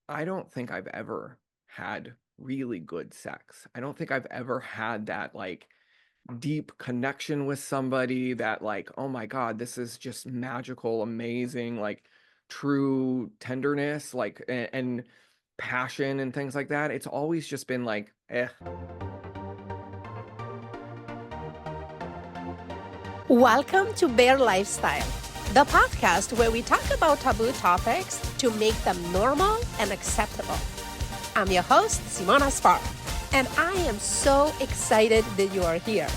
I don't think I've ever had really good sex. I don't think I've ever had that like deep connection with somebody that like, oh my God, this is just magical, amazing, like true tenderness, like and passion and things like that. It's always just been like, eh. Welcome to Bear Lifestyle, the podcast where we talk about taboo topics to make them normal and acceptable. I'm your host, Simona Spark, and I am so excited that you are here.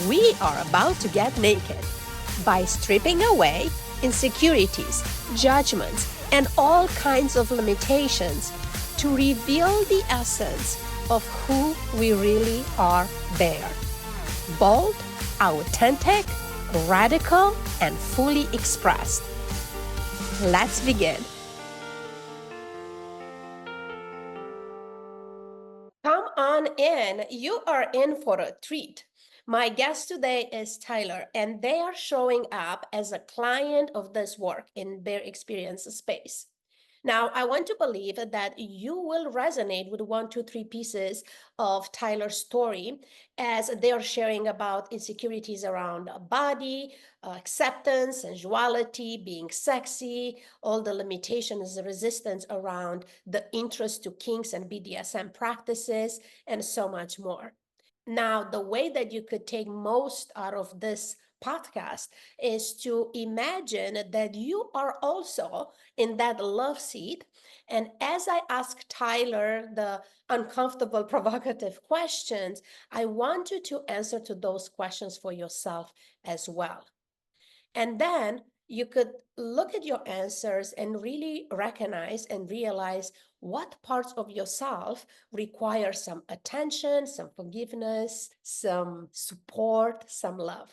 We are about to get naked by stripping away insecurities, judgments, and all kinds of limitations to reveal the essence of who we really are there. Bold, authentic, radical, and fully expressed. Let's begin. Come on in. You are in for a treat. My guest today is Tyler, and they are showing up as a client of this work in their experience space. Now, I want to believe that you will resonate with 1, 2, 3 pieces of Tyler's story as they are sharing about insecurities around body, acceptance, sensuality, being sexy, all the limitations, the resistance around the interest to kinks and BDSM practices, and so much more. Now, the way that you could take most out of this podcast is to imagine that you are also in that love seat. And as I ask Tyler the uncomfortable, provocative questions, I want you to answer to those questions for yourself as well. And then you could look at your answers and really recognize and realize what parts of yourself require some attention, some forgiveness, some support, some love.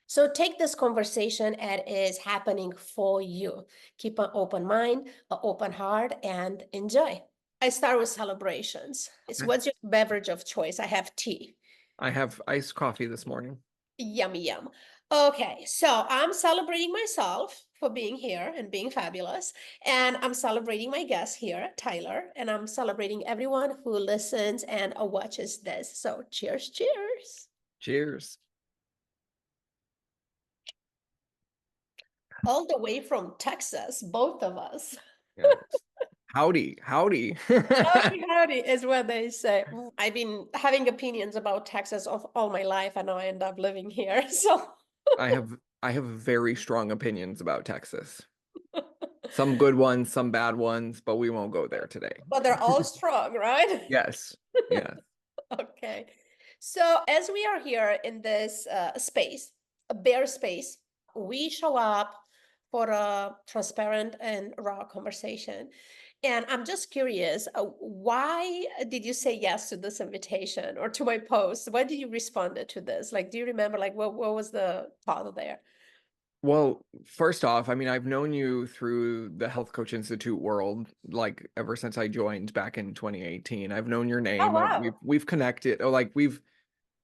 So take this conversation as is happening for you. Keep an open mind, an open heart, and enjoy. I start with celebrations. So Okay. what's your beverage of choice? I have tea. I have iced coffee this morning. Yummy yum. Okay, so I'm celebrating myself for being here and being fabulous. And I'm celebrating my guest here, Tyler, and I'm celebrating everyone who listens and watches this. So cheers, cheers. Cheers. All the way from Texas, both of us. Yeah. Howdy, howdy. Howdy, howdy is what they say. I've been having opinions about Texas of all my life, and now I end up living here. So I have I have very strong opinions about Texas. Some good ones, some bad ones, but we won't go there today. but they're all strong, right? Yes. Yes. Okay. So as we are here in this space, a bare space, we show up for a transparent and raw conversation. And I'm just curious, why did you say yes to this invitation or to my post? Why did you respond to this? Like, do you remember, like, what was the thought there? Well, first off, I mean, I've known you through the Health Coach Institute world, like ever since I joined back in 2018. I've known your Oh, name. wow. We've connected, or like we've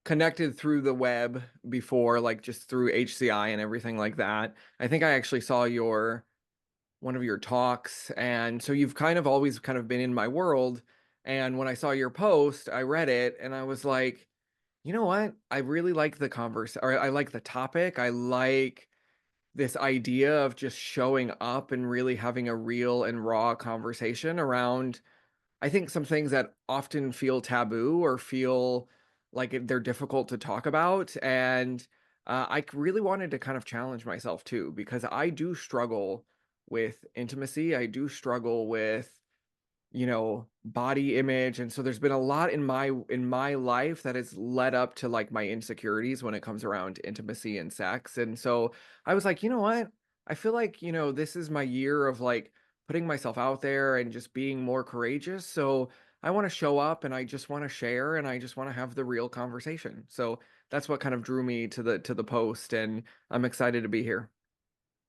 connected through the web before, like just through HCI and everything like that. I think I actually saw your one of your talks, and so you've kind of always kind of been in my world. And when I saw your post, I read it, and I was like, you know what? I really like the converse, or I like the topic. I like this idea of just showing up and really having a real and raw conversation around, I think, some things that often feel taboo or feel like they're difficult to talk about. And really wanted to kind of challenge myself too, because I do struggle with intimacy. I do struggle with, body image. And so there's been a lot in my life that has led up to like my insecurities when it comes around intimacy and sex. And so I was like, you know what? I feel like, this is my year of like putting myself out there and just being more courageous. So I want to show up and I just want to share and I just want to have the real conversation. So that's what kind of drew me to the post, and I'm excited to be here.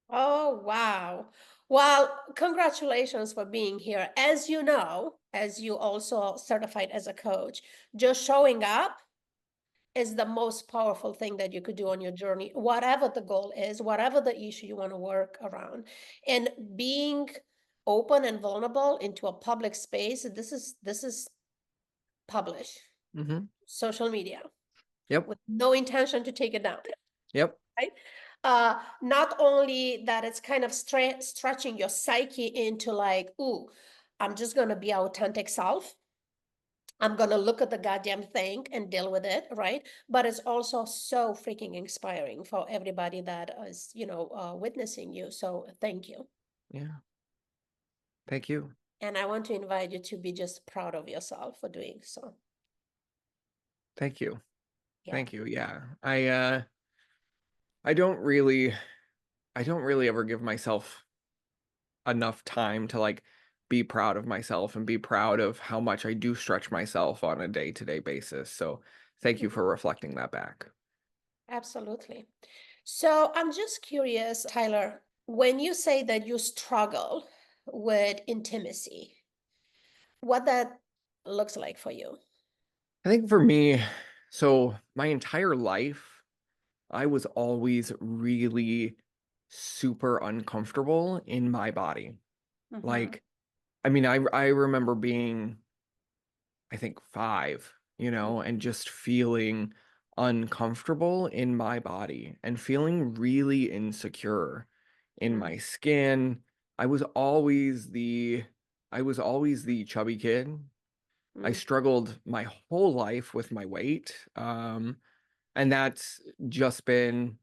Oh, wow. Well, congratulations for being here. As you know, as you also certified as a coach, just showing up is the most powerful thing that you could do on your journey, whatever the goal is, whatever the issue you want to work around. And being open and vulnerable into a public space, this is published, Mhm. social media, Yep. with no intention to take it down, Yep. right? Not only that, it's kind of stretching your psyche into like, ooh, I'm just gonna be authentic self. I'm gonna look at the goddamn thing and deal with it, right? But it's also so freaking inspiring for everybody that is, witnessing you. So thank you. Yeah. Thank you. And I want to invite you to be just proud of yourself for doing so. Thank you. Yeah. Thank you. Yeah. I don't really I don't really ever give myself enough time to like be proud of myself and be proud of how much I do stretch myself on a day-to-day basis. So thank you Mhm. for reflecting that back. Absolutely. So I'm just curious, Tyler, when you say that you struggle with intimacy, what that looks like for you. I think for me, so my entire life, I was always really super uncomfortable in my body. Mm-hmm. Like, I mean, I remember being, I think 5, and just feeling uncomfortable in my body and feeling really insecure in Mm-hmm. my skin. I was always the I was always the chubby kid. I struggled my whole life with my weight. And that's just been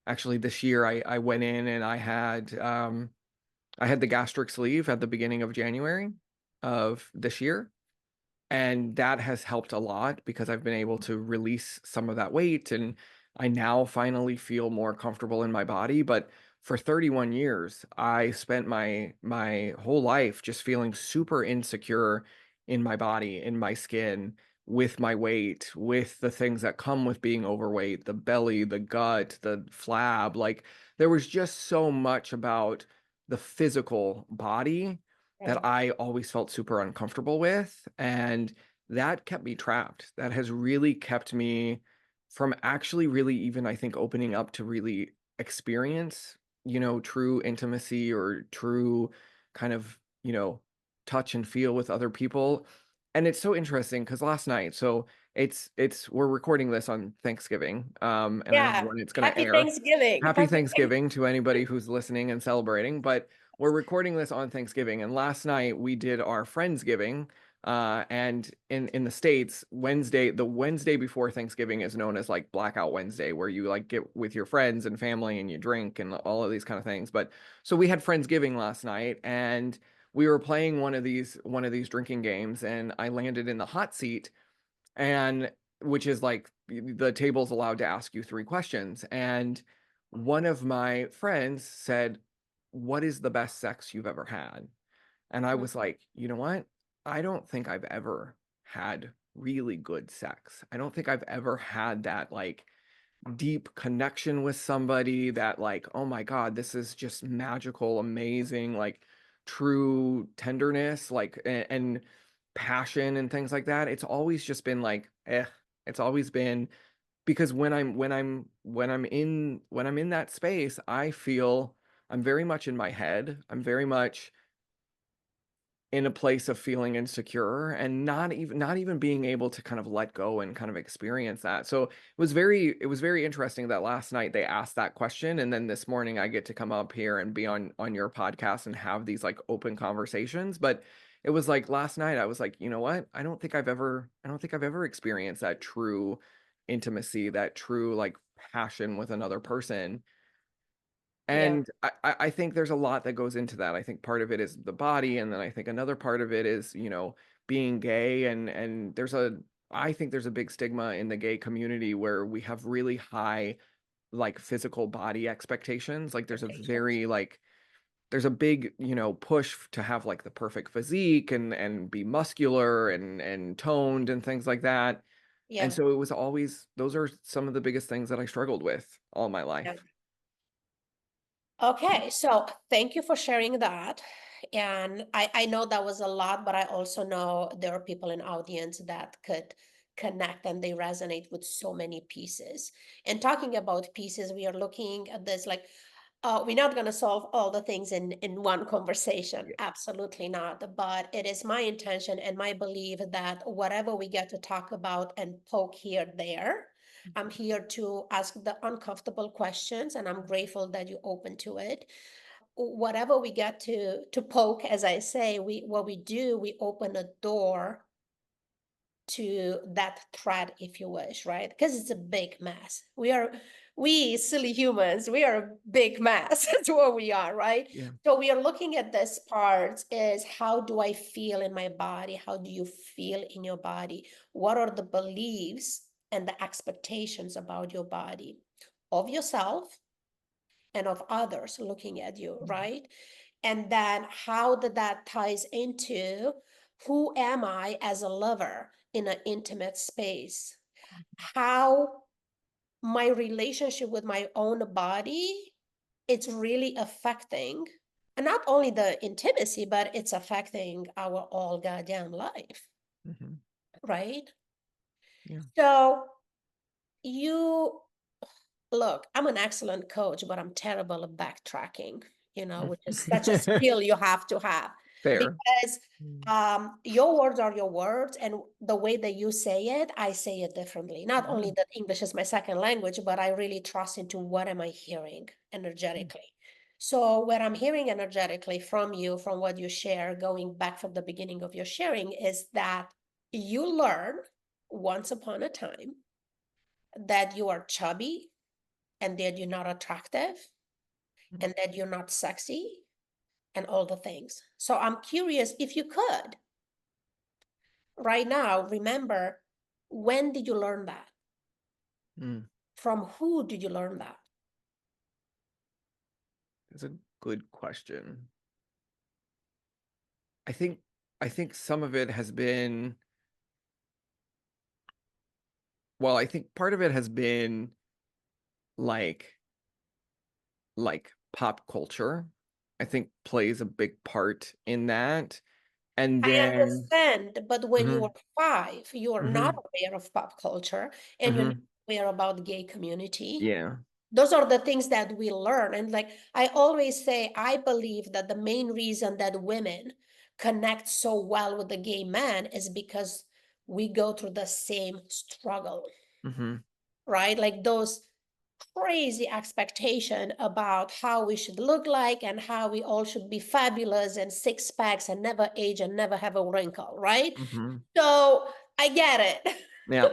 actually this year I went in and I had the gastric sleeve at the beginning of January of this year. And that has helped a lot because I've been able to release some of that weight and I now finally feel more comfortable in my body. But for 31 years, I spent my whole life just feeling super insecure in my body, in my skin, with my weight, with the things that come with being overweight, the belly, the gut, the flab. Like there was just so much about the physical body that Right. I always felt super uncomfortable with, and that kept me trapped. That has really kept me from actually really even, I think, opening up to really experience, true intimacy or true kind of, touch and feel with other people. And it's so interesting because last night, so it's we're recording this on Thanksgiving, and I don't know Yeah. when it's gonna Happy air. Thanksgiving. Happy Happy Thanksgiving to anybody who's listening and celebrating, but we're recording this on Thanksgiving, and last night we did our Friendsgiving, and in the States, the Wednesday before Thanksgiving is known as like Blackout Wednesday, where you like get with your friends and family and you drink and all of these kind of things. But so we had Friendsgiving last night, and we were playing one of these drinking games, and I landed in the hot seat, and which is like the table's allowed to ask you 3 questions. And one of my friends said, "What is the best sex you've ever had?" And I Mm, was like, you know what? I don't think I've ever had really good sex. I don't think I've ever had that like deep connection with somebody that like, oh my God, this is just magical, amazing, like true tenderness, like and passion and things like that. It's always just been like, it's always been because when I'm in that space, I feel I'm very much in my head. I'm very much in a place of feeling insecure and not even being able to kind of let go and kind of experience that. So it was very interesting that last night they asked that question, and then this morning I get to come up here and be on your podcast and have these like open conversations. But it was like last night I was like, you know what? I don't think I've ever experienced that true intimacy, that true like passion with another person. yeah. And I think there's a lot that goes into that. I think part of it is the body, and then I think another part of it is, being gay, and I think there's a big stigma in the gay community where we have really high like physical body expectations. Like Expectations. there's a big, push to have like the perfect physique and be muscular and toned and things like that. And Yeah. so it was always those are some of the biggest things that I struggled with all my Yeah. life. Okay, so thank you for sharing that. And I know that was a lot, but I also know there are people in audience that could connect and they resonate with so many pieces. And talking about pieces, we are looking at this like We're not going to solve all the things in one conversation. Yeah. Absolutely not. But it is my intention and my belief that whatever we get to talk about and poke here, there, I'm here to ask the uncomfortable questions, and I'm grateful that you're open to it. Whatever we get to poke, as I say, what we do, we open a door to that thread, if you wish, right? Because it's a big mess. We silly humans, we are a big mess. That's what we are, right? Yeah. So we are looking at this part is, how do I feel in my body? How do you feel in your body? What are the beliefs and the expectations about your body, of yourself and of others looking at you, right? And then how that ties into, who am I as a lover in an intimate space? How my relationship with my own body, it's really affecting, and not only the intimacy, but it's affecting our all goddamn life, Mm-hmm. right? Yeah. So you look, I'm an excellent coach, but I'm terrible at backtracking, which is such a skill you have to have, Fair. because Mm. your words are your words, and the way that you say it, I say it differently. Not only Mhm. that English is my second language, but I really trust into what am I hearing Mm. energetically. So what I'm hearing energetically from you, from what you share, going back from the beginning of your sharing, is that you learn once upon a time that you are chubby, and that you're not attractive, Mm. and that you're not sexy, and all the things. So I'm curious, if you could, right now, remember, when did you learn that? Mm. From who did you learn that? That's a good question. I think I think some of it has been, well, I think part of it has been like pop culture. I think plays a big part in that. And I then understand, but when you mhm, were 5, you are not mhm, aware of pop culture, and you're not mhm, aware about gay community. yeah. Those are the things that we learn. And like I always say, I believe that the main reason that women connect so well with the gay man is because we go through the same struggle, Mhm, right? Like those crazy expectation about how we should look like, and how we all should be fabulous and six packs and never age and never have a wrinkle, right? mhm. So I get it. Yeah.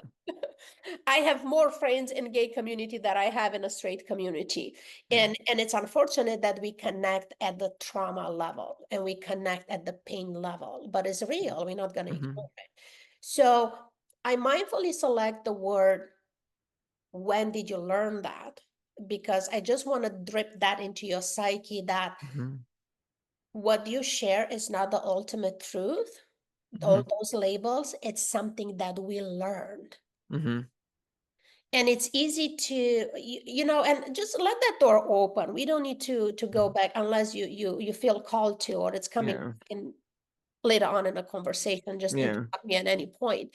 I have more friends in gay community than I have in a straight community. Yeah. And it's unfortunate that we connect at the trauma level and we connect at the pain level, but it's real. We're not going to Mhm, ignore it. So I mindfully select the word, when did you learn that? Because I just want to drip that into your psyche, that mhm, what you share is not the ultimate truth. All mhm, those labels, it's something that we learned. mhm. And it's easy to, and just let that door open. We don't need to go Mhm. back unless you feel called to, or it's coming Yeah. in later on in a conversation. Just Yeah. interrupt me at any point.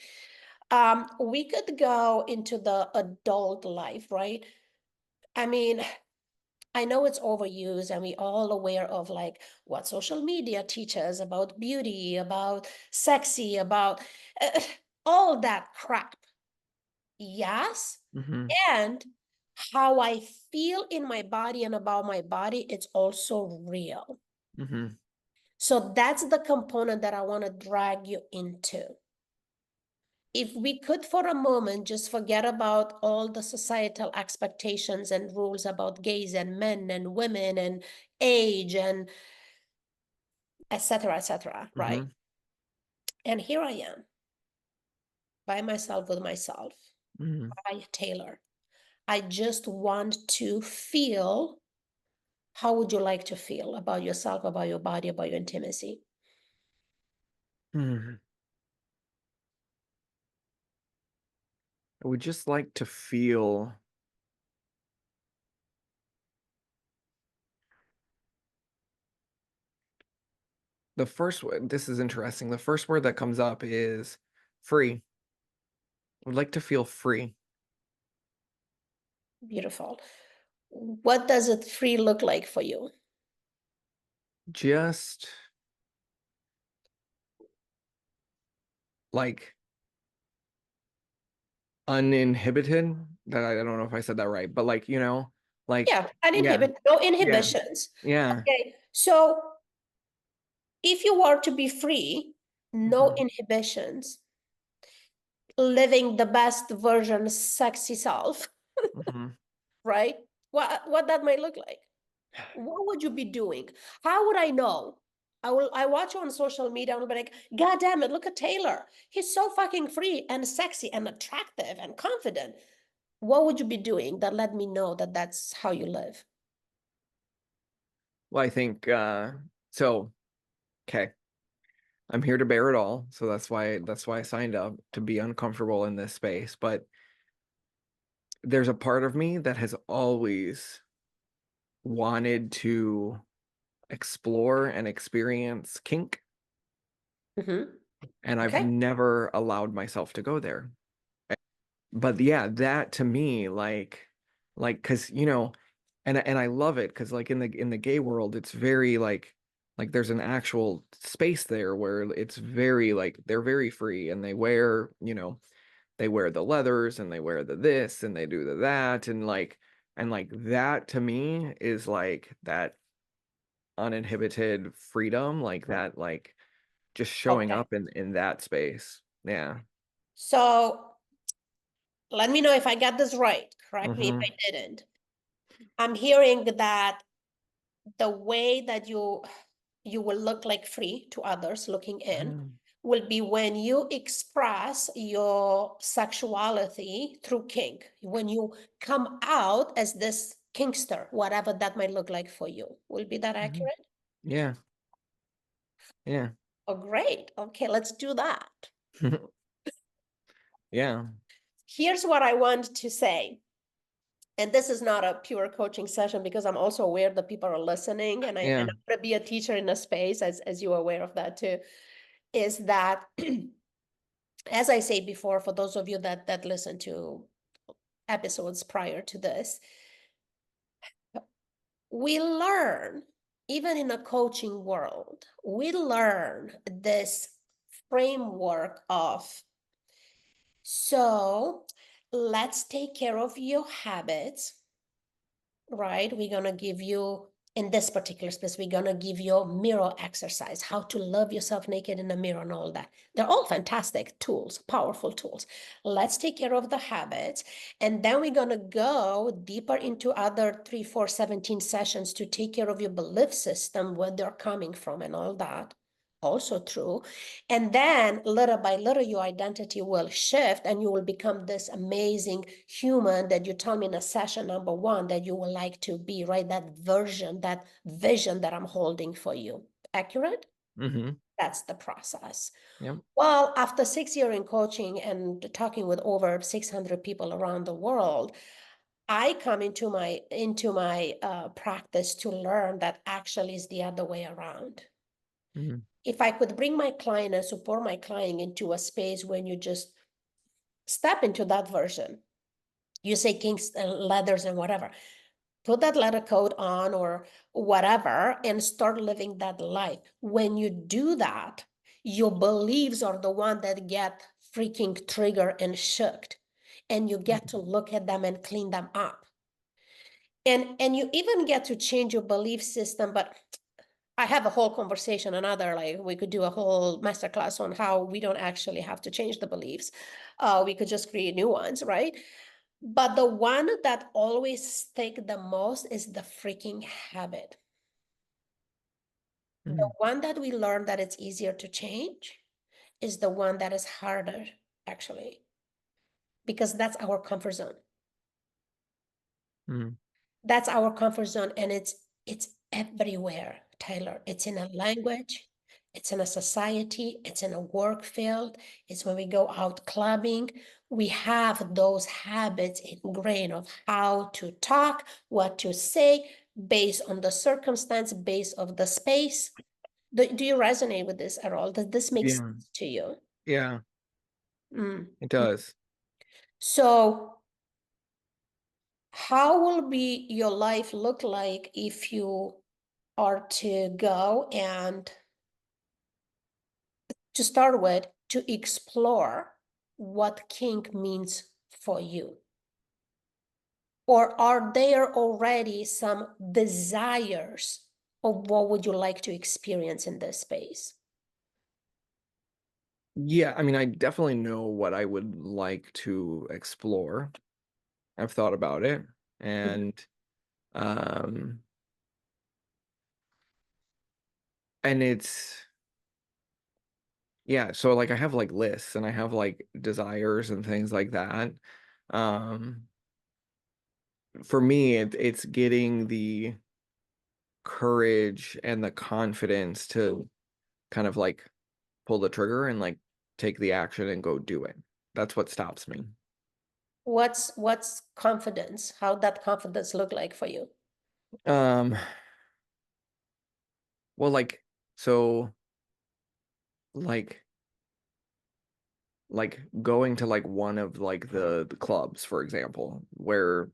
We could go into the adult life, right? I mean, I know it's overused, and we all aware of like what social media teaches about beauty, about sexy, about uh, all that crap. Yes. Mhm, And how I feel in my body and about my body, it's also real. mhm, So that's the component that I want to drag you into. If we could for a moment just forget about all the societal expectations and rules about gays and men and women and age and etc., etc., right? mhm, And here I am by myself with myself. mhm, I, Taylor, I just want to feel. How would you like to feel about yourself, about your body, about your intimacy? mhm. I would just like to feel the first word. This is interesting. The first word that comes up is free. I would like to feel free. Beautiful. What does it free look like for you? Just like uninhibited. That I don't know if I said that right, but like, like, Yeah, yeah, no yeah, inhibitions. yeah. Okay, so if you were to be free, no Mhm, inhibitions, living the best version, sexy self, mhm. right? What that might look like. What would you be doing? How would I know? I watch you on social media and I'll be like, God damn it, look at Taylor. He's so fucking free and sexy and attractive and confident. What would you be doing that let me know that that's how you live? Well, I think so. Okay, I'm here to bear it all, so that's why I signed up to be uncomfortable in this space. But there's a part of me that has always wanted to explore and experience kink, Mm-hmm. and I've Okay. never allowed myself to go there. But yeah, that to me, like, because and I love it because like in the gay world, it's very like there's an actual space there where it's very like they're very free and they wear the leathers and they wear the this and they do the that and like that to me is like that uninhibited freedom, like that, like just showing Okay. up in that space. Yeah. So let me know if I got this right. Correct me if Mm-hmm. I didn't. I'm hearing that the way that you will look like free to others looking in will be when you express your sexuality through kink, when you come out as this kinkster, whatever that might look like for you. Will be that Mhm. accurate? Yeah. Yeah. Oh, great. Okay, let's do that. Yeah. Here's what I want to say. And this is not a pure coaching session because I'm also aware that people are listening and Yeah. I'm going to be a teacher in a space as you're aware of that too, is that as I said before, for those of you that listen to episodes prior to this, we learn, even in a coaching world, we learn this framework of, so let's take care of your habits, right? We're going to give you, in this particular space, we're going to give you a mirror exercise, how to love yourself naked in the mirror and all that. They're all fantastic tools, powerful tools. Let's take care of the habits. And then we're going to go deeper into other 3, 4, 17 sessions to take care of your belief system, where they're coming from and all that. Also true. And then little by little, your identity will shift and you will become this amazing human that you tell me in a session number 1 that you would like to be, right? That version, that vision that I'm holding for you. Accurate? Mm-hmm. That's the process. Yep. Well, after 6 years in coaching and talking with over 600 people around the world, I come into my practice to learn that actually is the other way around. Mm-hmm. If I could bring my client and support my client into a space when you just step into that version, you say kinks and leathers and whatever, put that leather coat on or whatever and start living that life. When you do that, your beliefs are the one that get freaking triggered and shook, and you get to look at them and clean them up. And you even get to change your belief system. But I have a whole conversation, another, like we could do a whole masterclass on how we don't actually have to change the beliefs. We could just create new ones, right? But the one that always stick the most is the freaking habit. The Mm-hmm. one that we learn that it's easier to change is the one that is harder, actually, because that's our comfort zone. Mm-hmm. That's our comfort zone, and it's everywhere, Tyler. It's in a language, it's in a society, it's in a work field, it's when we go out clubbing. We have those habits ingrained of how to talk, what to say, based on the circumstance, based of the space. Do you resonate with this at all? Does this make Yeah. sense to you? Yeah. Mm. It does. So How will be your life look like if you are to go and to start with to explore what kink means for you? Or are there already some desires of what would you like to experience in this space? Yeah, I mean, I definitely know what I would like to explore. I've thought about it, Mhm. and um and it's yeah, so like I have like lists and I have like desires and things like that. Um for me it's getting the courage and the confidence to kind of like pull the trigger and like take the action and go do it. That's what stops me. What's confidence? How that confidence look like for you? Um well so like going to like one of like the clubs, for example, where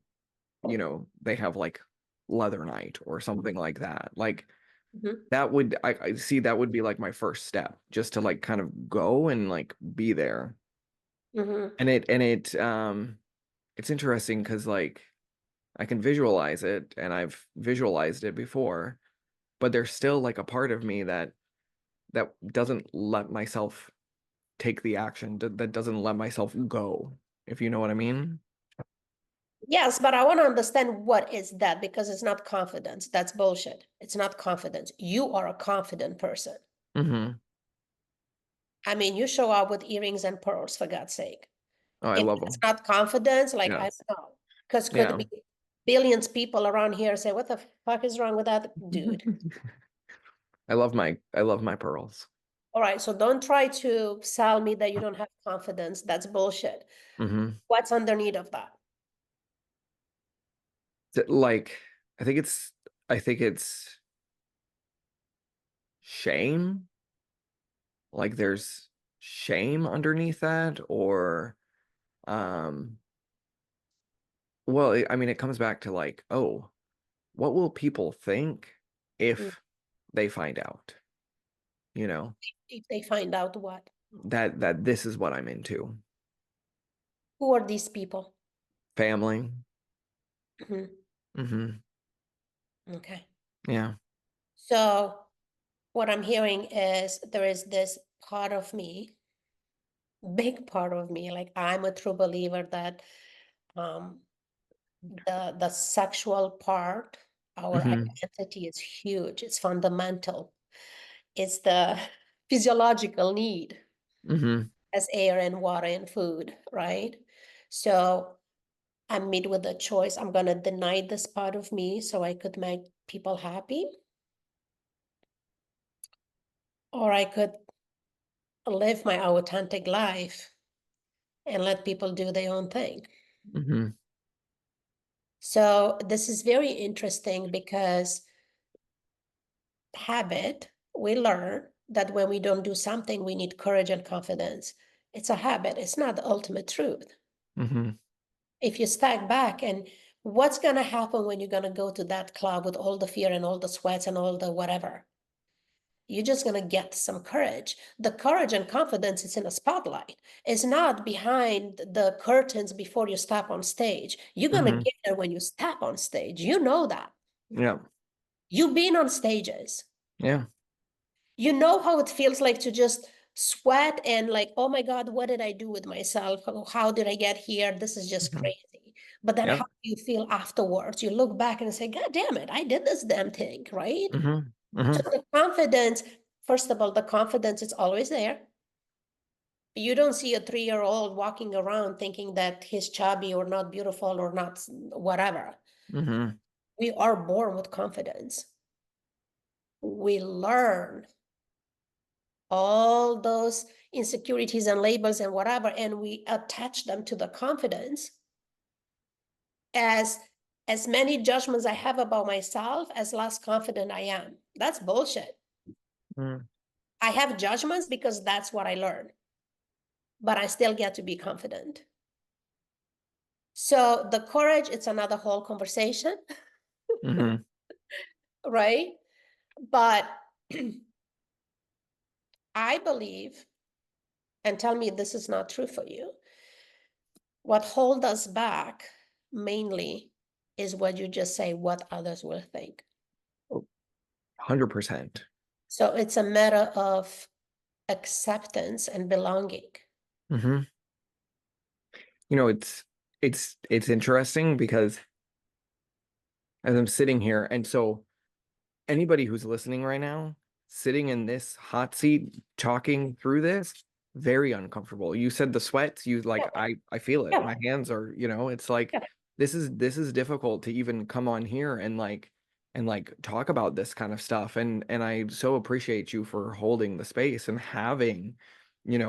they have like leather night or something like that. Like Mhm, that would I see that would be like my first step, just to like kind of go and like be there. mhm. And it's interesting because like I can visualize it and I've visualized it before, but there's still like a part of me that doesn't let myself take the action, that doesn't let myself go, if you know what I mean. Yes, but I want to understand what is that because it's not confidence. That's bullshit. It's not confidence. You are a confident person. Hmm. I mean, you show up with earrings and pearls for God's sake. Oh, I If love it's them. not confidence, like I Yes. don't know, because could Yeah. be billions people around here say, "What the fuck is wrong with that dude?" I love my pearls. All right, so don't try to sell me that you don't have confidence. That's bullshit. Hmm. What's underneath of that? Like I think it's I think it's shame. Like there's shame underneath that, or um well, I mean it comes back to like, oh, what will people think Mm. if they find out, you know, If they find out what? that this is what I'm into. Who are these people? Family. Mhm. Hmm. Okay. Yeah. So what I'm hearing is there is this part of me, big part of me, like I'm a true believer that um the sexual part, our Hmm. identity is huge. It's fundamental. It's the physiological need Hmm. as air and water and food, right? So I'm made with a choice. I'm gonna deny this part of me so I could make people happy, or I could live my authentic life and let people do their own thing. Hmm. So this is very interesting because habit, we learn that when we don't do something, we need courage and confidence. It's a habit, it's not the ultimate truth. Hmm. If you stack back and what's going to happen when you're going to go to that club with all the fear and all the sweats and all the whatever? You're just going to get some courage. The courage and confidence is in a spotlight. It's not behind the curtains before you step on stage. You're going to Hmm. get there when you step on stage. You know that. Yeah. You've been on stages. Yeah. You know how it feels like to just sweat and like, oh my God, what did I do with myself? How did I get here? This is just Hmm. crazy. But then how Yep. do you feel afterwards? You look back and say, God damn it, I did this damn thing, right? Hmm. So Hmm. the confidence, first of all, the confidence is always there. You don't see a 3-year-old walking around thinking that he's chubby or not beautiful or not whatever. Hmm. We are born with confidence. We learn all those insecurities and labels and whatever, and we attach them to the confidence as as many judgments I have about myself, as less confident I am. That's bullshit. Hmm. I have judgments because that's what I learned, but I still get to be confident. So the courage, it's another whole conversation, Hmm. right? But I believe, and tell me this is not true for you, what hold us back mainly is what you just say, what others will think. 100%. So it's a matter of acceptance and belonging. Hmm. You know, it's interesting because as I'm sitting here, and so anybody who's listening right now, sitting in this hot seat, talking through this, very uncomfortable. You said the sweats, you like, Yeah, I feel it. yeah, My hands are, it's like yeah. this is difficult to even come on here and like talk about this kind of stuff. And I so appreciate you for holding the space and having,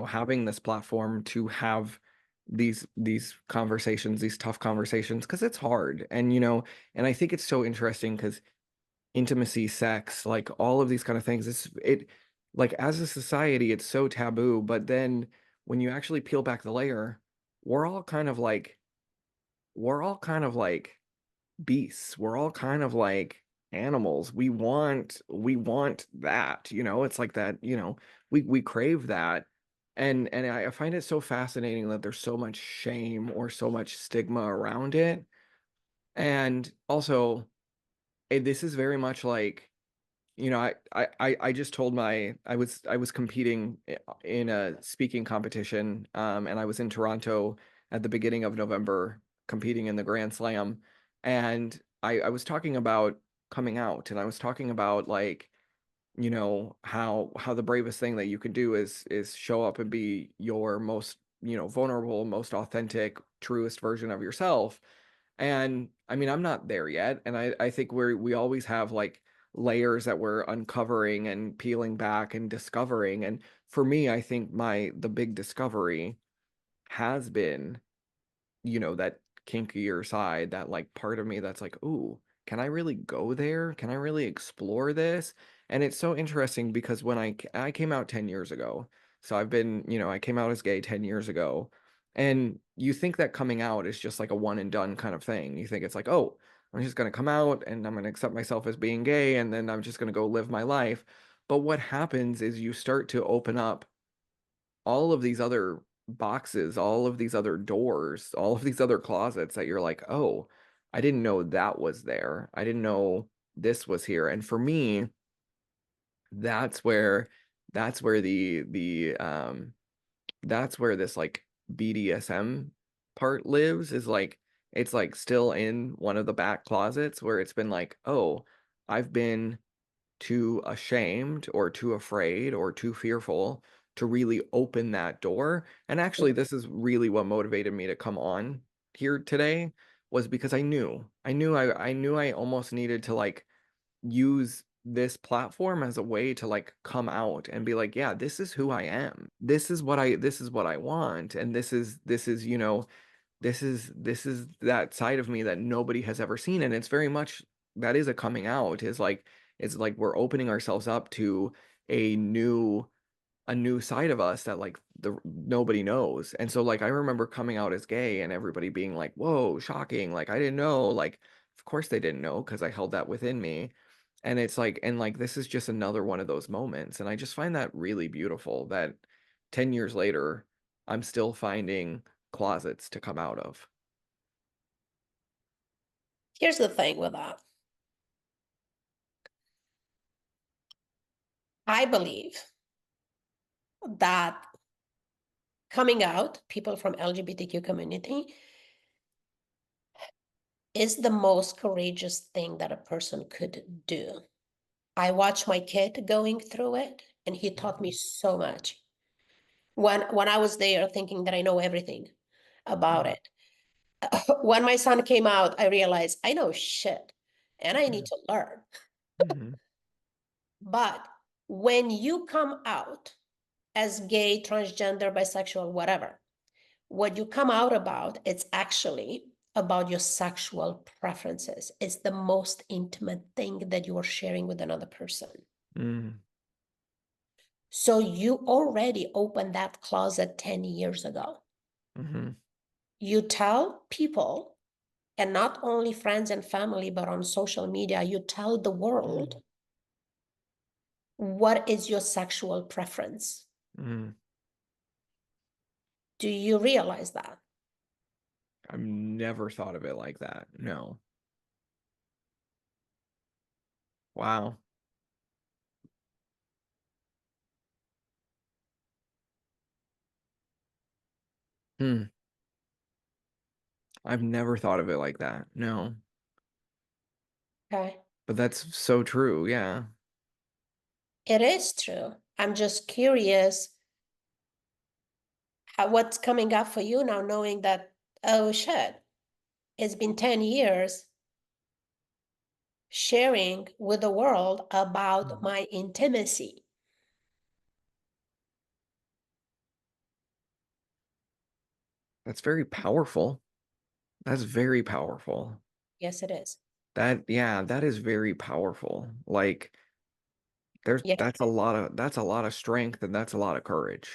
having this platform to have these conversations, these tough conversations, because it's hard. And I think it's so interesting because intimacy, sex, like all of these kind of things. It like as a society, it's so taboo. But then when you actually peel back the layer, we're all kind of like we're all kind of like beasts. We're all kind of like animals. We want that, it's like that, we crave that. And I find it so fascinating that there's so much shame or so much stigma around it. And also, this is very much like I just told I was competing in a speaking competition, and I was in Toronto at the beginning of November competing in the Grand Slam, and I was talking about coming out, and I was talking about like how the bravest thing that you can do is show up and be your most vulnerable, most authentic, truest version of yourself. And I mean, I'm not there yet. And I think we always have like layers that we're uncovering and peeling back and discovering. And for me, I think the big discovery has been, that kinkier side, that like part of me that's like, ooh, can I really go there? Can I really explore this? And it's so interesting because when I came out 10 years ago, so I came out as gay 10 years ago, and you think that coming out is just like a one and done kind of thing. You think it's like, oh, I'm just going to come out and I'm going to accept myself as being gay and then I'm just going to go live my life. But what happens is you start to open up all of these other boxes, all of these other doors, all of these other closets that you're like, oh, I didn't know that was there. I didn't know this was here. And for me, that's where that's where that's where this like BDSM part lives, is like it's like still in one of the back closets where it's been like, oh, I've been too ashamed or too afraid or too fearful to really open that door. And actually, this is really what motivated me to come on here today, was because I knew I almost needed to like use this platform as a way to like come out and be like, yeah, this is who I am. This is what I want. And this is that side of me that nobody has ever seen. And it's very much that is a coming out, is like it's like we're opening ourselves up to a new a new side of us that like the nobody knows. And so like I remember coming out as gay and everybody being like, whoa, shocking, like I didn't know. Like of course they didn't know because I held that within me. And it's like, and like this is just another one of those moments, and I just find that really beautiful that 10 years later I'm still finding closets to come out of. Here's the thing with that. I believe that coming out, people from LGBTQ community, is the most courageous thing that a person could do. I watched my kid going through it, and he taught me so much. When I was there thinking that I know everything about Mhm. it. When my son came out, I realized I know shit and I need Mhm. to learn. Mhm. But when you come out as gay, transgender, bisexual, whatever, what you come out about, it's actually about your sexual preferences. It's the most intimate thing that you are sharing with another person. Mhm. So you already opened that closet 10 years ago. Mhm. You tell people, and not only friends and family, but on social media, you tell the Mm, world what is your sexual preference. mm. Do you realize that? I've never thought of it like that. No. Wow. Hmm. I've never thought of it like that. No. Okay. But that's so true. Yeah. It is true. I'm just curious what's coming up for you now, knowing that, oh shit, it's been 10 years sharing with the world about Mm. my intimacy. That's very powerful. That's very powerful. Yes, it is. That, yeah, that is very powerful. Like there's Yeah. that's a lot of strength and that's a lot of courage.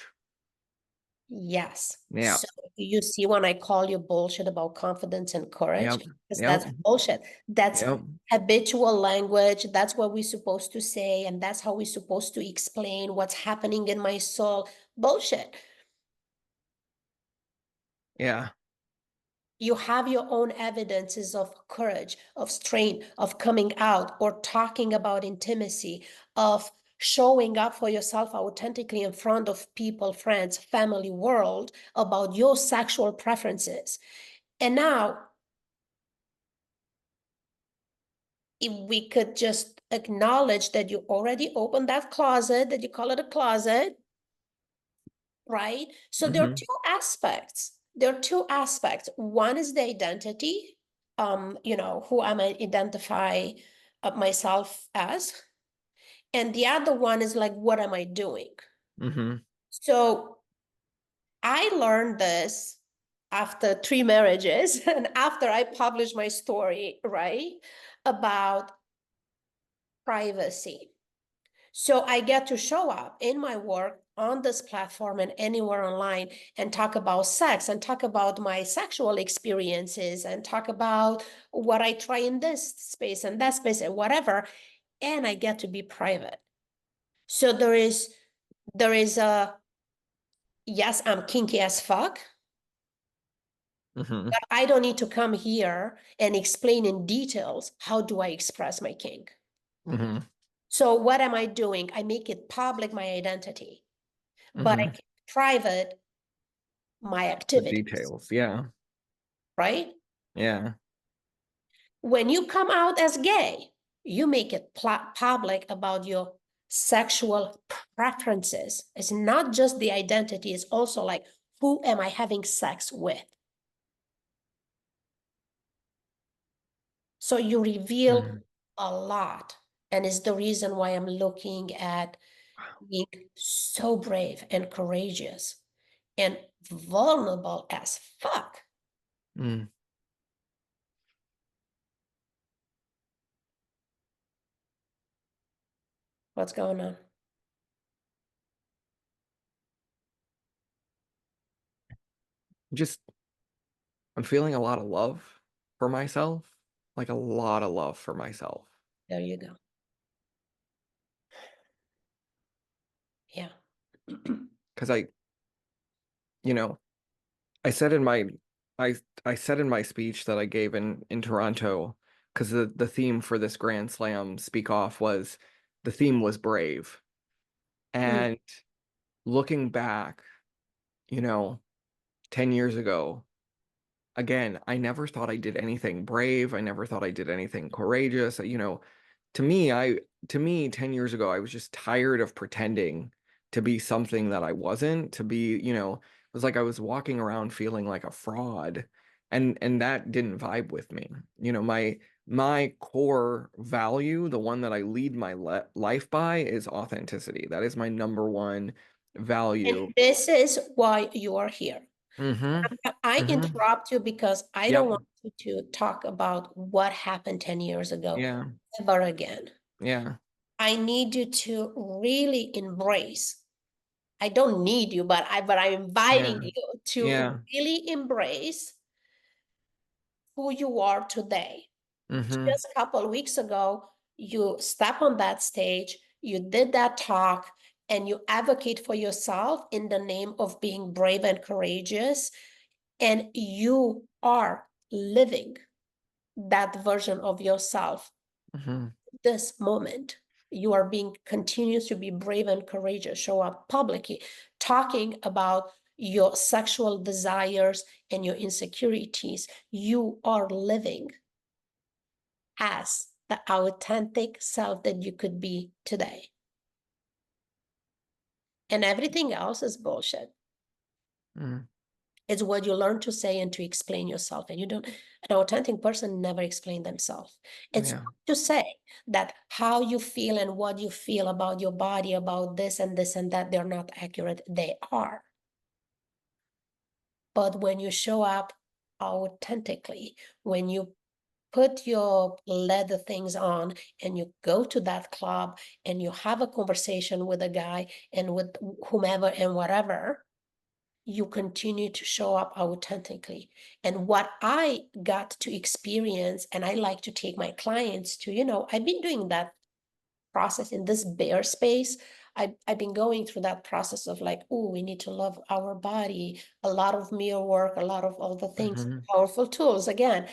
Yes. Yeah. So you see when I call you bullshit about confidence and courage, Yep. because Yep. that's bullshit. That's Yep. habitual language. That's what we're supposed to say, and that's how we're supposed to explain what's happening in my soul. Bullshit. Yeah. You have your own evidences of courage, of strength, of coming out or talking about intimacy, of showing up for yourself authentically in front of people, friends, family, world about your sexual preferences. And now, if we could just acknowledge that you already opened that closet, that you call it a closet, right? So there are Hmm. two aspects. There are two aspects. One is the identity, who am I identify myself as, and the other one is like, what am I doing? Hmm. So I learned this after 3 marriages and after I published my story, right, about privacy. So I get to show up in my work on this platform and anywhere online and talk about sex and talk about my sexual experiences and talk about what I try in this space and that space and whatever. And I get to be private. So there is a yes, I'm kinky as fuck, Hmm. but I don't need to come here and explain in details how do I express my kink. Hmm. So what am I doing? I make it public my identity, but I Hmm. keep private my The activities, details. Yeah. right? Yeah. When you come out as gay, you make it public about your sexual preferences. It's not just the identity, it's also like, who am I having sex with? So you reveal Mhm. a lot. And it's the reason why I'm looking at being so brave and courageous and vulnerable as fuck. Mm. What's going on? Just I'm feeling a lot of love for myself, like a lot of love for myself. There you go. Yeah. Because you know, I said in my I said in my speech that I gave in Toronto, because the theme for this Grand Slam speak off was the theme was brave. Mm. And looking back, you know, 10 years ago, again, I never thought I did anything brave. I never thought I did anything courageous. To me, I to me 10 years ago, I was just tired of pretending to be something that I wasn't, to be, it was like I was walking around feeling like a fraud. And that didn't vibe with me. My core value, the one that I lead my life by is authenticity. That is my number one And value. this is why you are here. Mm-hmm. I Mm-hmm. interrupt you because I don't Yep. want you to talk about what happened 10 years ago Yeah. ever again. Yeah. I need you to really embrace. I don't need you, but I'm inviting Yeah. you to Yeah. really embrace who you are today. Mm-hmm. Just a couple of weeks ago, you step on that stage, you did that talk, and you advocate for yourself in the name of being brave and courageous. And you are living that version of yourself Mm-hmm. this moment. You are being continues to be brave and courageous, show up publicly, talking about your sexual desires and your insecurities. You are living as the authentic self that you could be today. And everything else is bullshit. Mm. It's what you learn to say and to explain yourself. And you don't, an authentic person never explain themselves. It's Yeah. to say that how you feel and what you feel about your body, about this and that, they're not accurate. They are. But when you show up authentically, when you put your leather things on and you go to that club and you have a conversation with a guy and with whomever and whatever, you continue to show up authentically. And what I got to experience, and I like to take my clients to, I've been doing that process in this bear space. I've been going through that process of like, oh, we need to love our body, a lot of mirror work, a lot of all the things, Mm-hmm. powerful tools again.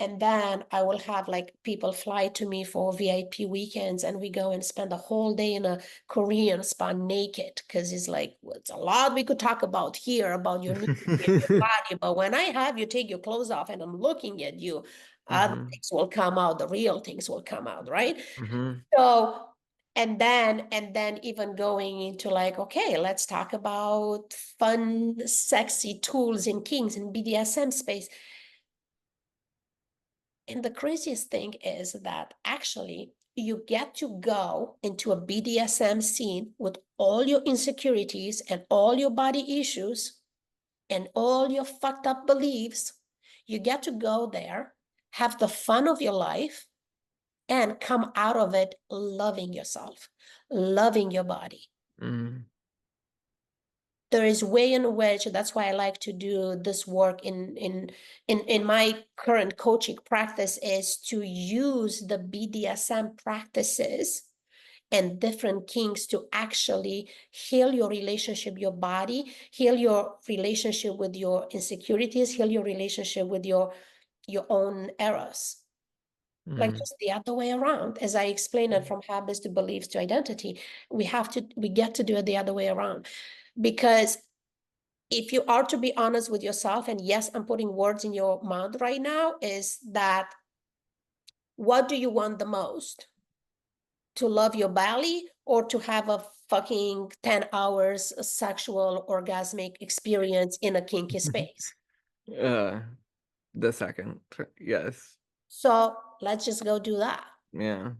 And then I will have like people fly to me for VIP weekends and we go and spend a whole day in a Korean spa naked because it's like, well, it's a lot we could talk about here about your needs and your body. But when I have you take your clothes off and I'm looking at you, other Mm-hmm. things will come out, the real things will come out, right? Mm-hmm. So, and then even going into like, okay, let's talk about fun, sexy tools in Kinks and BDSM space. And the craziest thing is that actually you get to go into a BDSM scene with all your insecurities and all your body issues and all your fucked up beliefs. You get to go there, have the fun of your life, and come out of it loving yourself, loving your body. Mm. There is way in which that's why I like to do this work in my current coaching practice is to use the BDSM practices and different kinks to actually heal your relationship, your body, heal your relationship with your insecurities, heal your relationship with your own errors. Like Mm. just the other way around. As I explained it from habits to beliefs to identity, we get to do it the other way around. Because if you are to be honest with yourself, and yes, I'm putting words in your mouth right now, is that what do you want the most? To love your belly or to have a fucking 10 hours sexual orgasmic experience in a kinky space? uh, the second. Yes. So let's just go do that. Yeah.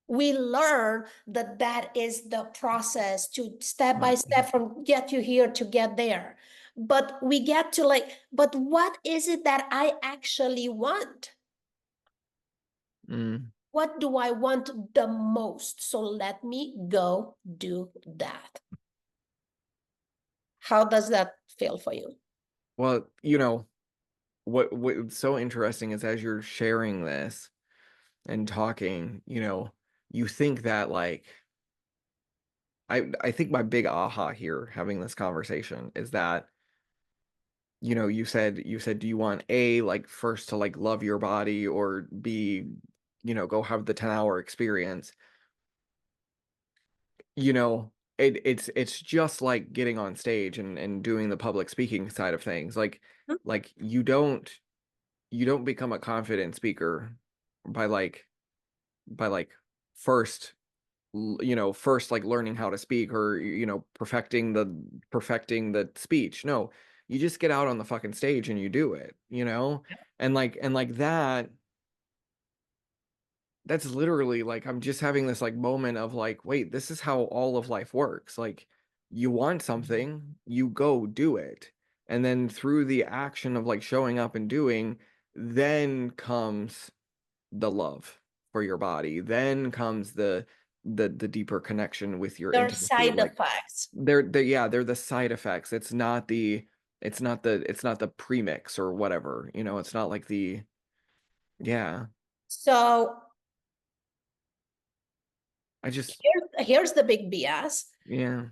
We learn that that is the process to step by Mm. step from get you here to get there. But we get to like, but what is it that I actually want? Mm. What do I want the most? So let me go do that. How does that feel for you? Well, what's so interesting is as you're sharing this and talking, you think that like I think my big aha here having this conversation is that you said do you want A like first to like love your body or B go have the 10-hour experience. you know it's just like getting on stage and doing the public speaking side of things like you don't become a confident speaker by like first first like learning how to speak or perfecting the speech. No, you just get out on the fucking stage and you do it. And like that's literally like I'm just having this like moment of like, wait, this is how all of life works. Like you want something, you go do it. And then through the action of like showing up and doing, then comes the love for your body. Then comes the deeper connection with your There are intimacy. side Like effects. they're yeah, they're the side effects. It's not the It's not the premix or whatever, you know, it's not like the yeah. So I just here's the big BS yeah.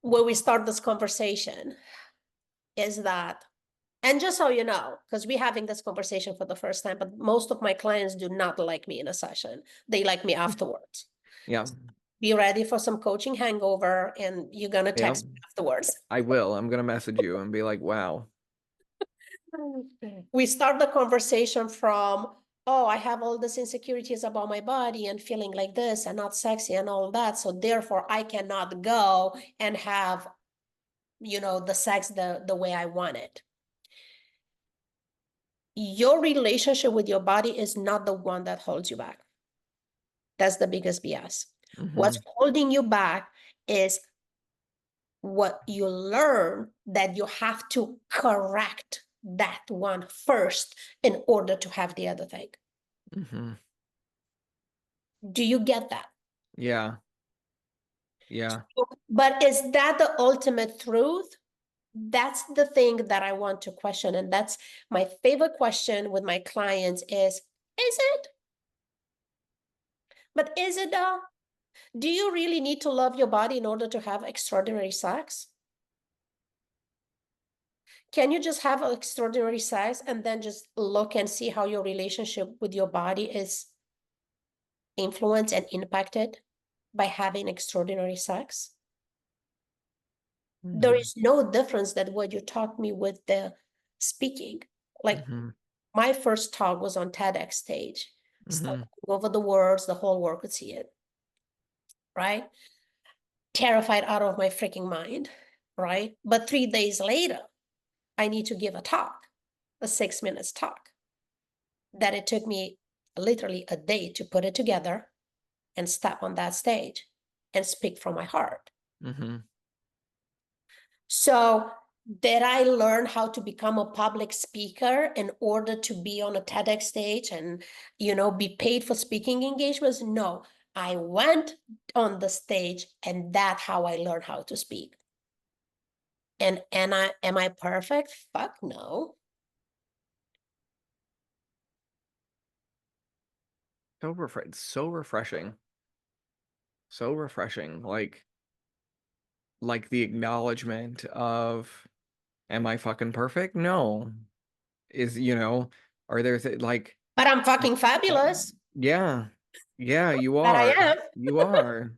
where we start this conversation is that, and just so you know, because we're having this conversation for the first time, but most of my clients do not like me in a session. They like me afterwards. Yeah. Be ready for some coaching hangover, and you're gonna Yeah. text me afterwards. I will. I'm gonna message you and be like, wow. We start the conversation from, oh, I have all these insecurities about my body and feeling like this and not sexy and all that. So therefore I cannot go and have, the sex the way I want it. Your relationship with your body is not the one that holds you back. That's the biggest BS. Mm-hmm. What's holding you back is what you learn that you have to correct that one first in order to have the other thing. Mm-hmm. Do you get that? Yeah. Yeah. But is that the ultimate truth? That's the thing that I want to question. And that's my favorite question with my clients is it? But is it though? Do you really need to love your body in order to have extraordinary sex? Can you just have extraordinary sex and then just look and see how your relationship with your body is influenced and impacted by having extraordinary sex? There Mm-hmm. is no difference that what you taught me with the speaking. Like Mm-hmm. my first talk was on TEDx stage, Mm-hmm. stumbling over the words, the whole world could see it, right? Terrified out of my freaking mind, right? But 3 days later, I need to give a talk, a 6 minutes talk, that it took me literally a day to put it together and step on that stage and speak from my heart. Mm-hmm. So did I learn how to become a public speaker in order to be on a TEDx stage and, be paid for speaking engagements? No, I went on the stage and that's how I learned how to speak. And am I perfect? Fuck no. So refreshing. So refreshing. Like the acknowledgement of, am I fucking perfect? No. Is, are there like, But I'm fucking fabulous. yeah, yeah, you That I are. am. You are.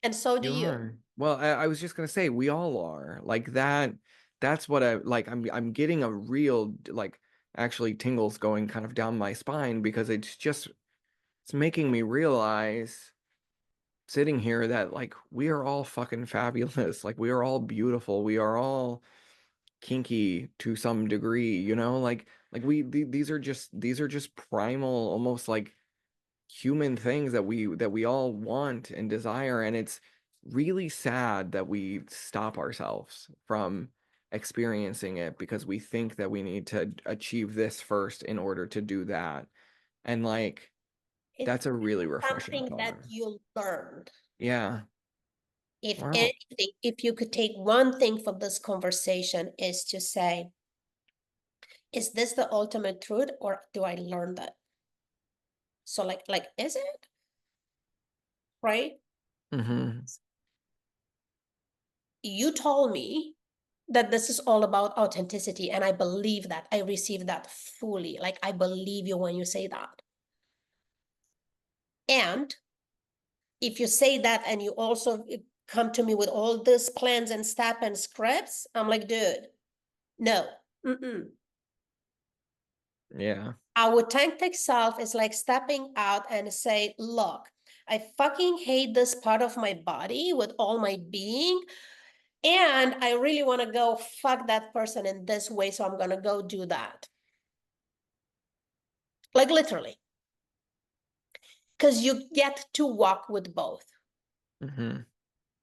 And so do You you. are. Well, I was just gonna say we all are. Like that, that's what I like. I'm getting a real like actually tingles going kind of down my spine because it's making me realize sitting here that like we are all fucking fabulous. Like we are all beautiful. We are all kinky to some degree, like these are just primal, almost like human things that we all want and desire, and it's really sad that we stop ourselves from experiencing it because we think that we need to achieve this first in order to do that. And like It's that's a really refreshing something that thought. you learned. Yeah. If Wow. anything, if you could take one thing from this conversation is to say, is this the ultimate truth or do I learn that? So like, is it? Right? Mm-hmm. You told me that this is all about authenticity, and I believe that. I receive that fully. Like I believe you when you say that. And if you say that and you also come to me with all these plans and step and scripts, I'm like, dude, no. Mm-mm. Yeah. Our authentic self is like stepping out and say, look, I fucking hate this part of my body with all my being. And I really want to go fuck that person in this way. So I'm going to go do that. Like literally. Because you get to walk with both. Mm-hmm.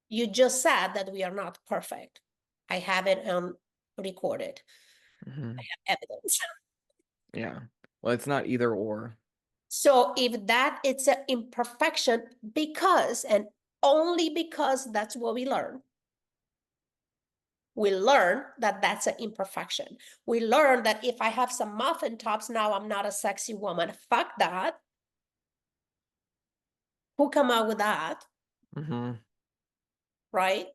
You just said that we are not perfect. I have it recorded. Mm-hmm. I have evidence. Yeah. Well, it's not either or. So if that it's an imperfection because and only because that's what we learn. We learn that that's an imperfection. We learn that if I have some muffin tops, now I'm not a sexy woman. Fuck that. Who come out with that, Mm-hmm. right?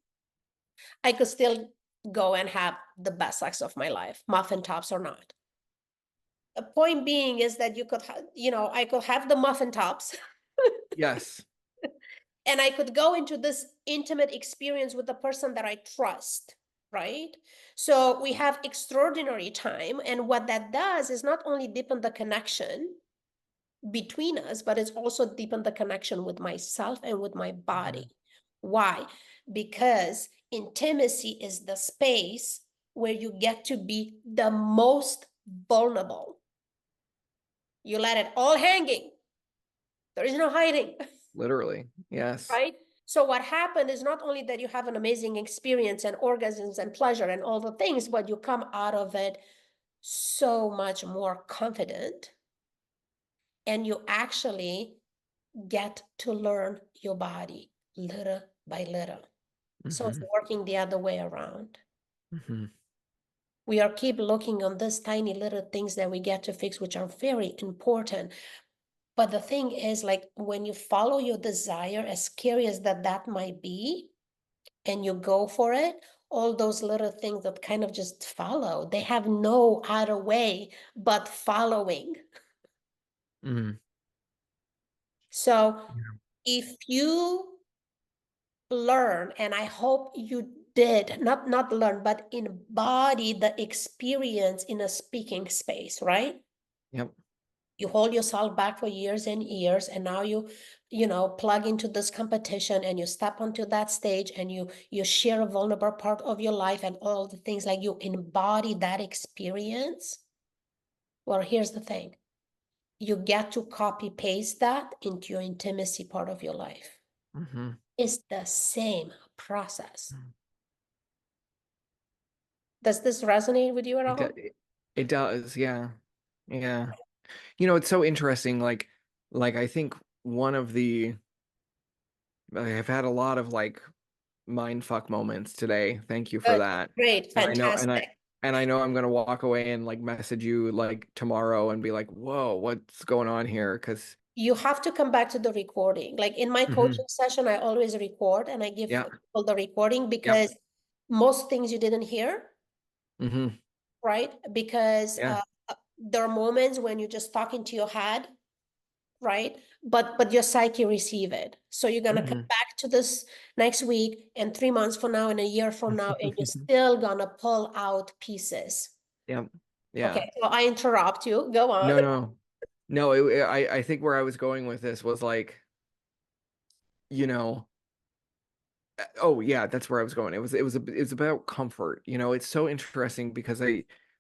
I could still go and have the best sex of my life, muffin tops or not. The point being is that you could, I could have the muffin tops Yes. and I could go into this intimate experience with the person that I trust, right? So we have extraordinary time. And what that does is not only deepen the connection between us, but it's also deepen the connection with myself and with my Mm-hmm. body. Why? Because intimacy is the space where you get to be the most vulnerable. You let it all hanging. There is no hiding, Literally. Yes. right? So what happened is not only that you have an amazing experience and orgasms and pleasure and all the things, but you come out of it so much more confident, and you actually get to learn your body little by little. So it's Mm-hmm. working the other way around. Mm-hmm. We are keep looking on these tiny little things that we get to fix, which are very important. But the thing is, like, when you follow your desire, as scary as that might be, and you go for it, all those little things that kind of just follow, they have no other way but following. Mm-hmm. So Yeah. if you learn, and I hope you did not learn but embody the experience in a speaking space, right? Yep. You hold yourself back for years and years, and now you plug into this competition and you step onto that stage and you share a vulnerable part of your life and all the things, like you embody that experience. Well, here's the thing: you get to copy paste that into your intimacy part of your life. Mm-hmm. It's the same process. Does this resonate with you at It, do- all? it it does. Yeah. Yeah. It's so interesting. Like I think one of the I've had a lot of like mind fuck moments today. Thank you for Good, that. great, And I know, and I fantastic. and I know I'm gonna walk away and like message you like tomorrow and be like, whoa, what's going on here? Because You have to come back to the recording. Like in my hmm coaching session, I always record and I give yeah, people the recording yep, because most things you didn't hear, hmm right? Because yeah, there are moments when you just talk into your head, right? But your psyche receive it. So you're gonna come hmm back to this next week and 3 months from now and a year from now, and you're still gonna pull out pieces. yep, yeah. Okay, so I interrupt you. Go on. No, no, no. I think where I was going with this was like, you know. Oh yeah, that's where I was going. It's about comfort. It's so interesting because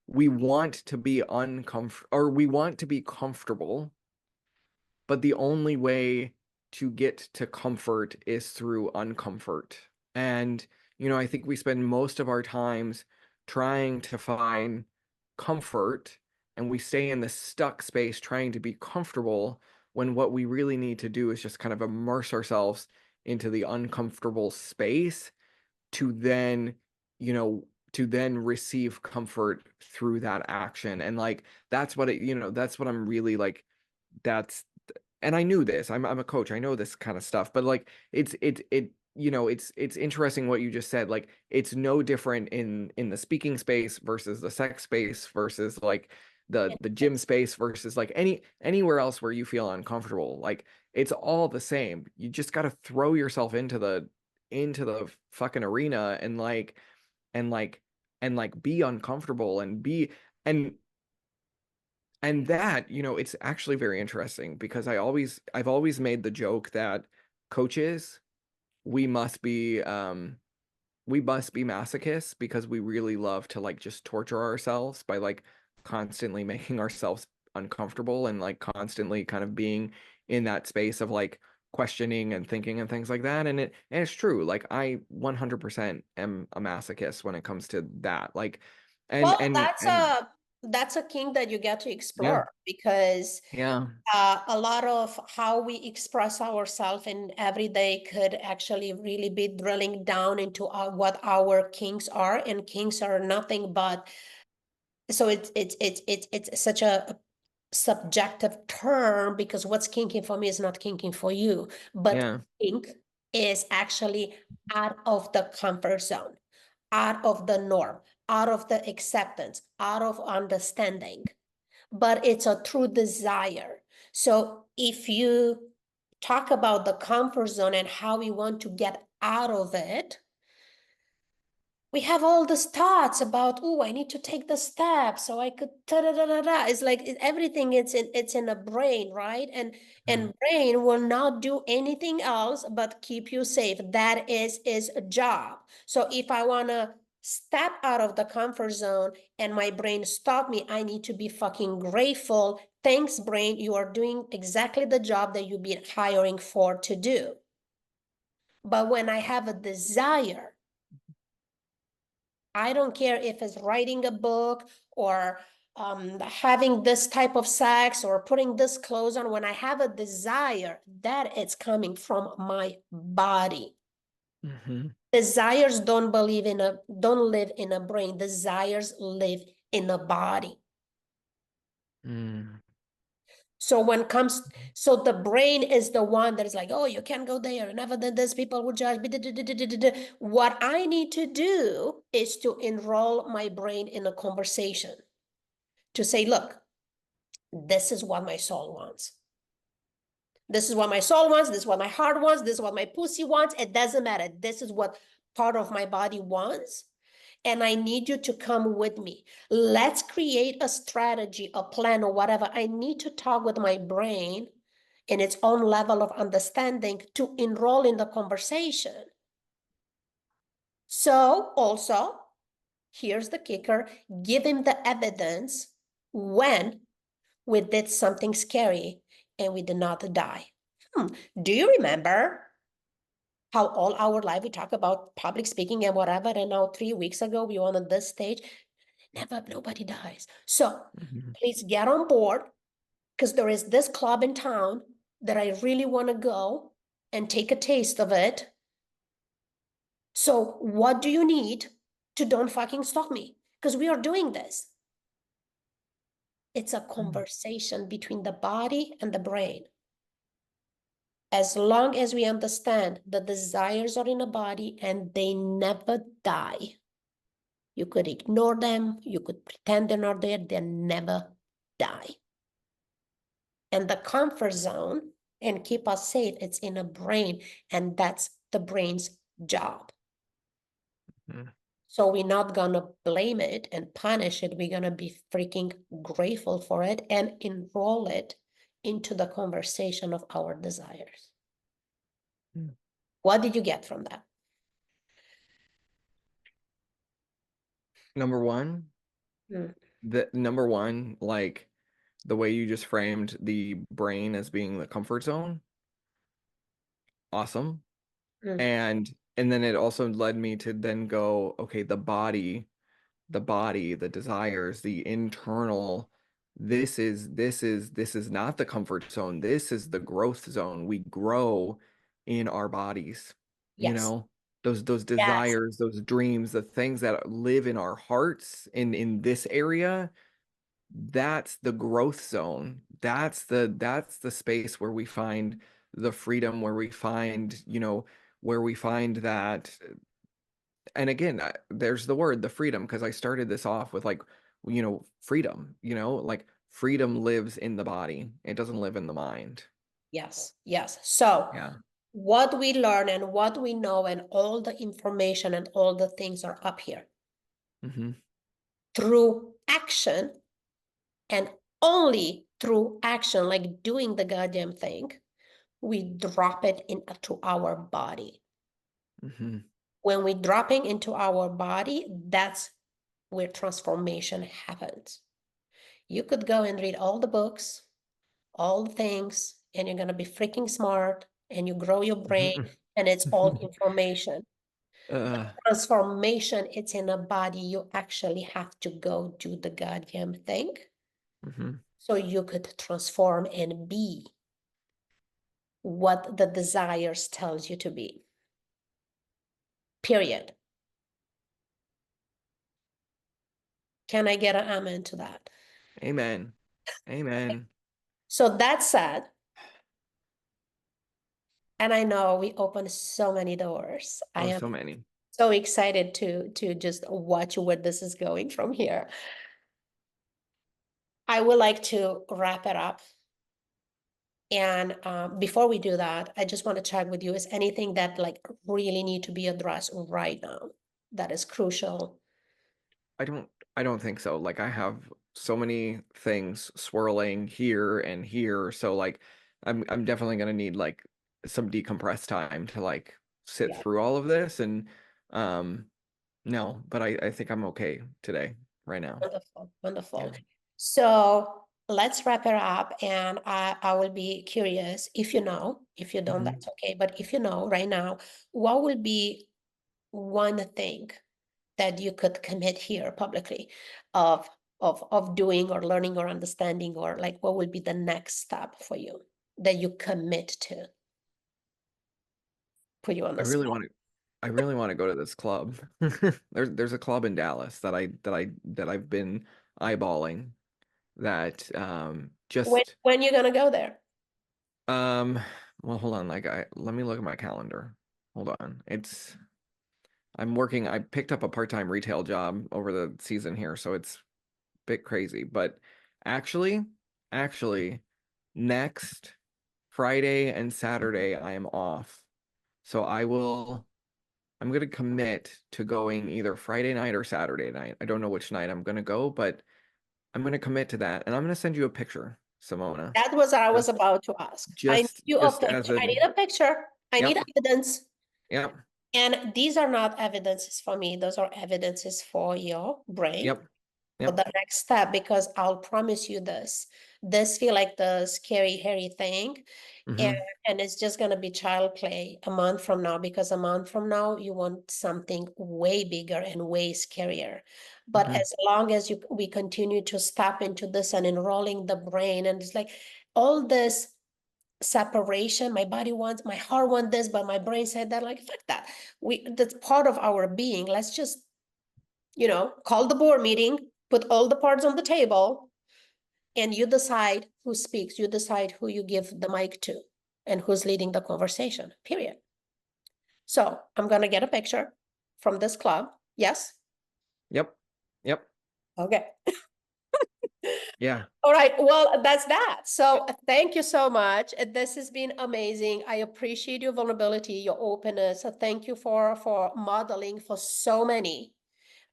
we want to be uncomfortable, or we want to be comfortable, but the only way to get to comfort is through uncomfort. And I think we spend most of our times trying to find comfort, and we stay in the stuck space trying to be comfortable when what we really need to do is just kind of immerse ourselves into the uncomfortable space to then, receive comfort through that action. And like that's what I'm really like that's and I knew this. I'm a coach. I know this kind of stuff, but like it's interesting what you just said. Like it's no different in the speaking space versus the sex space versus like the gym space versus like anywhere else where you feel uncomfortable. Like it's all the same. You just got to throw yourself into the fucking arena and like and be uncomfortable and and that, it's actually very interesting because I've always made the joke that coaches, we must be we must be masochists because we really love to like just torture ourselves by like constantly making ourselves uncomfortable and like constantly kind of being in that space of like questioning and thinking and things like that. And it's true. Like I 100% am a masochist when it comes to that. Like and Well, and that's and a that's a kink that you get to Yeah. explore because Yeah. a lot of how we express ourselves in every day could actually really be drilling down into what our kinks are, and kinks are nothing but, so it's such a subjective term because what's kinky for me is not kinky for you, but Yeah. kink is actually out of the comfort zone, out of the norm, out of the acceptance, out of understanding, but it's a true desire. So if you talk about the comfort zone and how we want to get out of it, we have all these thoughts about, oh, I need to take the step so I could da da da da da. It's like everything, it's in a brain, right? And Mhm. brain will not do anything else but keep you safe. That is a job. So if I wanna step out of the comfort zone and my brain stop me, I need to be fucking grateful. Thanks, brain, you are doing exactly the job that you've been hiring for to do. But when I have a desire, I don't care if it's writing a book or having this type of sex or putting this clothes on. When I have a desire, that it's coming from my body. Mhm. Desires don't live in a brain. Desires live in a body. Mm. So when comes, so the brain is the one that is like, oh, you can't go there. Never did this. People would judge. What I need to do is to enroll my brain in a conversation to say, look, this is what my soul wants. This is what my soul wants. This is what my heart wants. This is what my pussy wants. It doesn't matter. This is what part of my body wants. And I need you to come with me. Let's create a strategy, a plan, or whatever. I need to talk with my brain in its own level of understanding to enroll in the conversation. So, also, here's the kicker, give him the evidence when we did something scary and we did not die. Do you remember how all our life we talk about public speaking and whatever, and now 3 weeks ago we were on this stage? Never, nobody dies. So Mhm. please get on board because there is this club in town that I really want to go and take a taste of it. So what do you need to don't fucking stop me? Because we are doing this. It's a Mhm. conversation between the body and the brain. As long as we understand the desires are in the body and they never die, you could ignore them, you could pretend they're not there, they never die. And the comfort zone and keep us safe, it's in a brain, and that's the brain's job. Mhm. So we're not gonna blame it and punish it. We're gonna be freaking grateful for it and enroll it into the conversation of our desires. Mm. What did you get from that? Number one, Mm, the number one, like the way you just framed the brain as being the comfort zone, awesome. mm, And then it also led me to then go, okay, the desires, the internal, this is not the comfort zone. This is the growth zone. We grow in our bodies, you yes, know, those yes, desires, those dreams, the things that live in our hearts in this area, that's the growth zone. That's the space where we find the freedom, where we find, where we find that. And again, there's the word, the freedom, because I started this off with like, freedom, like freedom lives in the body. It doesn't live in the mind. yes, yes. So Yeah. what we learn and what we know and all the information and all the things are up here Hmm. through action, and only through action, like doing the goddamn thing, we drop it into our body. Hmm. When we dropping into our body, that's where transformation happens. You could go and read all the books, all the things, and you're going to be freaking smart and you grow your brain Hmm. and it's all information. Uh, Transformation, it's in a body. You actually have to go do the goddamn thing mhm. so you could transform and be what the desires tells you to be. Period. Can I get an amen to that? Amen. Amen. So that said, and I know we opened so many doors. I Oh, am so many. so excited to just watch where this is going from here. I would like to wrap it up. And before we do that, I just want to check with you, is anything that like really need to be addressed right now that is crucial? I don't I don't think so. Like I have so many things swirling here and here. So like I'm definitely gonna need like some decompressed time to like sit Yeah, through all of this and um no, but I think I'm okay today, right now. wonderful, wonderful. Yeah. So let's wrap it up. And I will be curious if you know, if you don't, Hmm. that's okay. But if you know right now, what will be one thing that you could commit here publicly of of doing or learning or understanding, or like what will be the next step for you that you commit to? Put you on I the really spot. want to I really want to go to this club. There's a club in Dallas that I've been eyeballing that just When you're gonna go there? um well, hold on, like I let me look at my calendar. Hold on. I picked up a part-time retail job over the season here, so it's a bit crazy, but actually actually next Friday and Saturday I am off. So I'm gonna commit to going either Friday night or Saturday night. I don't know which night I'm gonna go, but I'm gonna commit to that, and I'm gonna send you a picture, Simona. That was what I was Just, about to ask. I need you a just as picture. a, I need a picture. I need yep, evidence. yep, And these are not evidences for me. Those are evidences for your brain, yep, for yep. the next step, because I'll promise you this. This feel like the scary, hairy thing. And, Hmm. and it's just going to be child play a month from now, because a month from now, you want something way bigger and way scarier. But Hmm. as long as we continue to step into this and enrolling the brain, and it's like all this separation, my body wants, my heart wants this, but my brain said that, like, fuck that. That's part of our being. Let's just, call the board meeting, put all the parts on the table, and you decide who speaks, you decide who you give the mic to, and who's leading the conversation, period. So I'm going to get a picture from this club. Yes. Yep, yep, Okay. yeah. All right. Well, that's that. So thank you so much. This has been amazing. I appreciate your vulnerability, your openness. So thank you for modeling for so many.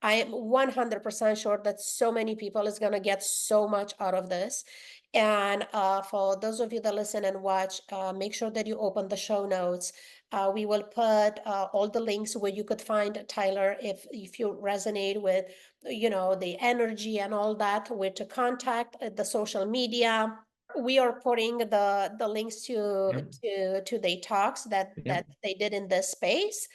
I am 100% sure that so many people is going to get so much out of this. And for those of you that listen and watch, make sure that you open the show notes. We will put all the links where you could find Tyler if you resonate with, the energy and all that, where to contact, the social media. We are putting the links Yep, to the talks that yep. they did in this space.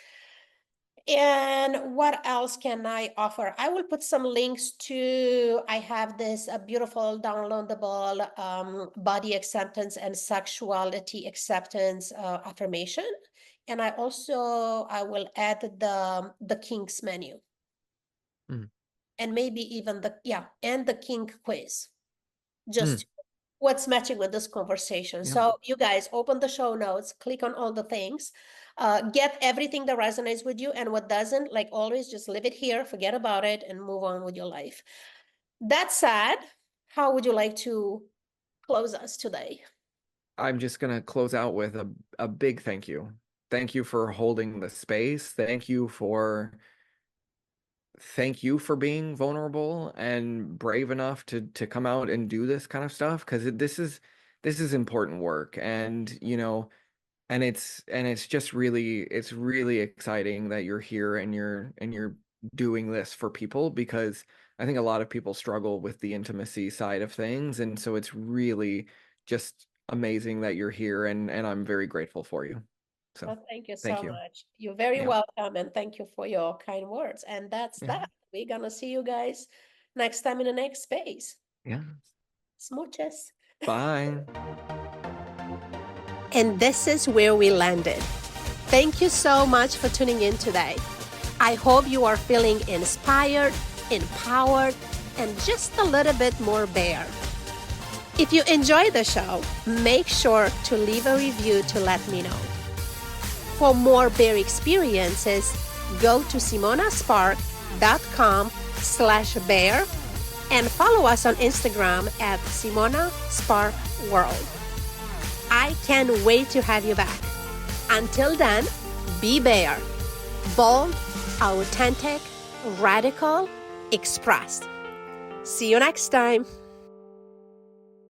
And what else can I offer? I will put some links to, I have this beautiful downloadable body acceptance and sexuality acceptance affirmation. And I will add the Kinks menu, Mm, and maybe even and the kink quiz. mm, Just what's matching with this conversation. yep. So you guys open the show notes, click on all the things, get everything that resonates with you, and what doesn't, like always, just leave it here, forget about it, and move on with your life. That said, how would you like to close us today? I'm just gonna close out with a big thank you. Thank you for holding the space. Thank you for being vulnerable and brave enough to come out and do this kind of stuff, because this is important work, and it's just it's really exciting that you're here and you're doing this for people, because I think a lot of people struggle with the intimacy side of things, and so it's really just amazing that you're here, and I'm very grateful for you. So Well, thank you thank so you. much. You're very Yeah. welcome, and thank you for your kind words. And that's Yeah. that. We're gonna see you guys next time in the next space. Yeah. Smooches. Bye. And this is where we landed. Thank you so much for tuning in today. I hope you are feeling inspired, empowered, and just a little bit more bare. If you enjoyed the show, make sure to leave a review to let me know. For more bare experiences, go to simonaspark.com/bare and follow us on Instagram at Simona Spark World. I can't wait to have you back. Until then, be bare, bold, authentic, radical, expressed. See you next time.